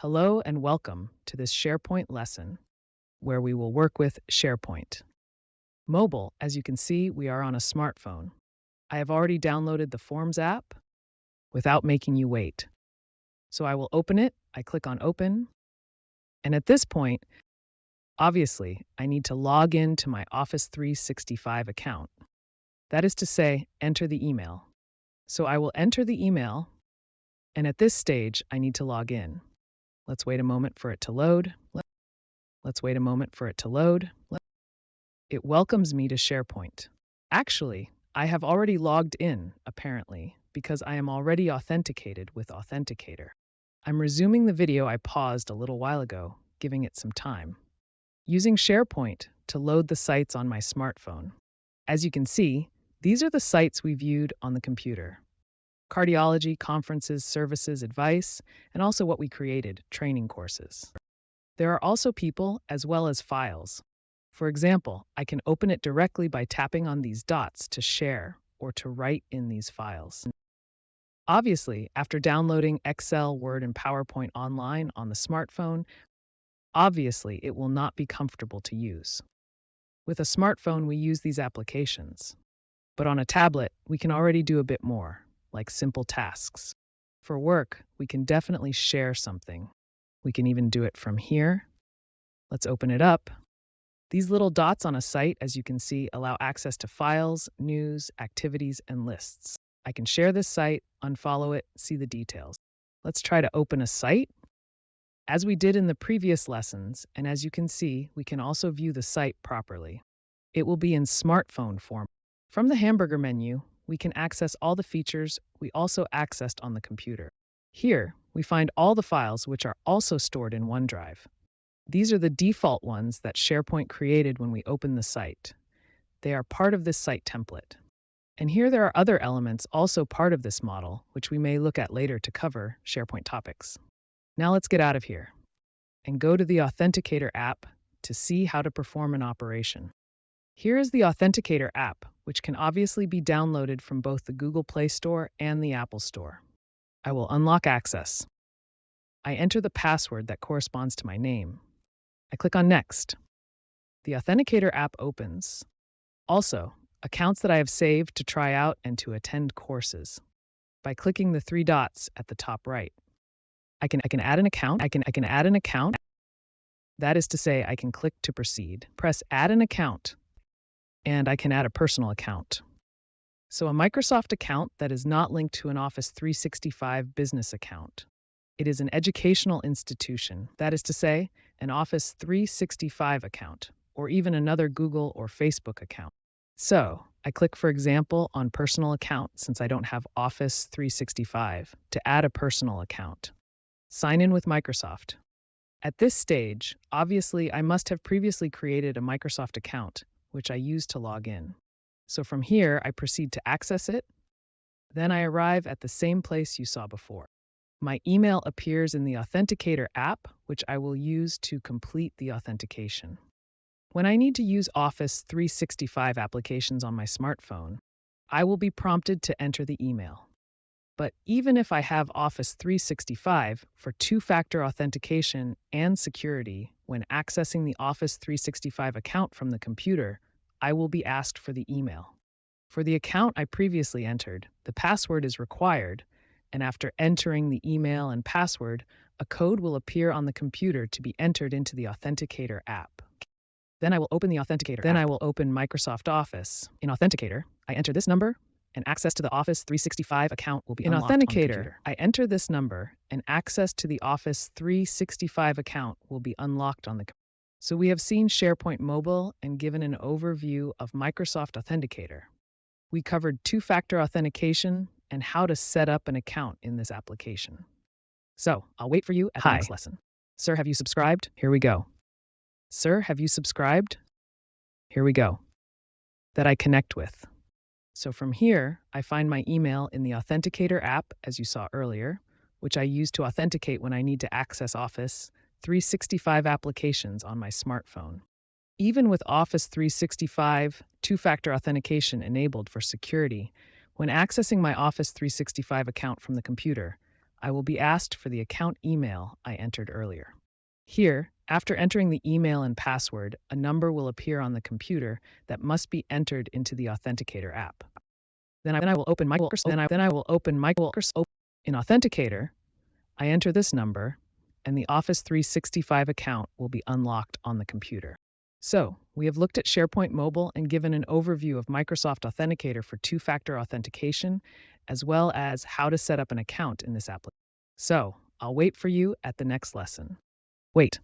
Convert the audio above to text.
Hello and welcome to this SharePoint lesson where we will work with SharePoint. Mobile, as you can see, we are on a smartphone. I have already downloaded the Forms app without making you wait. So I will open it, I click on Open, and at this point, obviously, I need to log in to my Office 365 account. That is to say, enter the email. So I will enter the email, and at this stage, I need to log in. Let's wait a moment for it to load. Let's wait a moment for it to load. It welcomes me to SharePoint. Actually, I have already logged in, apparently, because I am already authenticated with Authenticator. I'm resuming the video I paused a little while ago, giving it some time. Using SharePoint to load the sites on my smartphone. As you can see, these are the sites we viewed on the computer. Cardiology, conferences, services, advice, and also what we created, training courses. There are also people as well as files. For example, I can open it directly by tapping on these dots to share or to write in these files. Obviously, after downloading Excel, Word, and PowerPoint online on the smartphone, obviously it will not be comfortable to use. With a smartphone, we use these applications. But on a tablet, we can already do a bit more, like simple tasks. For work, we can definitely share something. We can even do it from here. Let's open it up. These little dots on a site, as you can see, allow access to files, news, activities, and lists. I can share this site, unfollow it, see the details. Let's try to open a site. As we did in the previous lessons, and as you can see, we can also view the site properly. It will be in smartphone form. From the hamburger menu, we can access all the features we also accessed on the computer. Here, we find all the files which are also stored in OneDrive. These are the default ones that SharePoint created when we opened the site. They are part of this site template. And here there are other elements also part of this model, which we may look at later to cover SharePoint topics. Now let's get out of here and go to the Authenticator app to see how to perform an operation. Here is the Authenticator app, which can obviously be downloaded from both the Google Play Store and the Apple Store. I will unlock access. I enter the password that corresponds to my name. I click on Next. The Authenticator app opens. Also, accounts that I have saved to try out and to attend courses. By clicking the three dots at the top right, I can add an account. I can add an account. That is to say, I can click to proceed. Press Add an account, and I can add a personal account. So a Microsoft account that is not linked to an Office 365 business account. It is an educational institution, that is to say, an Office 365 account, or even another Google or Facebook account. So, I click, for example, on Personal Account since I don't have Office 365 to add a personal account. Sign in with Microsoft. At this stage, obviously, I must have previously created a Microsoft account, which I use to log in. So from here, I proceed to access it. Then I arrive at the same place you saw before. My email appears in the Authenticator app, which I will use to complete the authentication. When I need to use Office 365 applications on my smartphone, I will be prompted to enter the email. But even if I have Office 365 for two-factor authentication and security when accessing the Office 365 account from the computer, I will be asked for the email. For the account I previously entered, the password is required, and after entering the email and password, a code will appear on the computer to be entered into the Authenticator app. Then I will open the Authenticator app. I will open Microsoft Office. In Authenticator, I enter this number, and access to the Office 365 account will be unlocked on the computer. I enter this number, and access to the Office 365 account will be unlocked on the computer. So we have seen SharePoint Mobile and given an overview of Microsoft Authenticator. We covered two-factor authentication and how to set up an account in this application. So, I'll wait for you at the next lesson. Sir, have you subscribed? Here we go. Sir, have you subscribed? Here we go. That I connect with. So from here, I find my email in the Authenticator app, as you saw earlier, which I use to authenticate when I need to access Office 365 applications on my smartphone. Even with Office 365 two-factor authentication enabled for security, when accessing my Office 365 account from the computer, I will be asked for the account email I entered earlier. Here, after entering the email and password, a number will appear on the computer that must be entered into the Authenticator app. Then I will open Microsoft. In Authenticator, I enter this number, and the Office 365 account will be unlocked on the computer. So, we have looked at SharePoint Mobile and given an overview of Microsoft Authenticator for two-factor authentication, as well as how to set up an account in this application. So, I'll wait for you at the next lesson. Wait.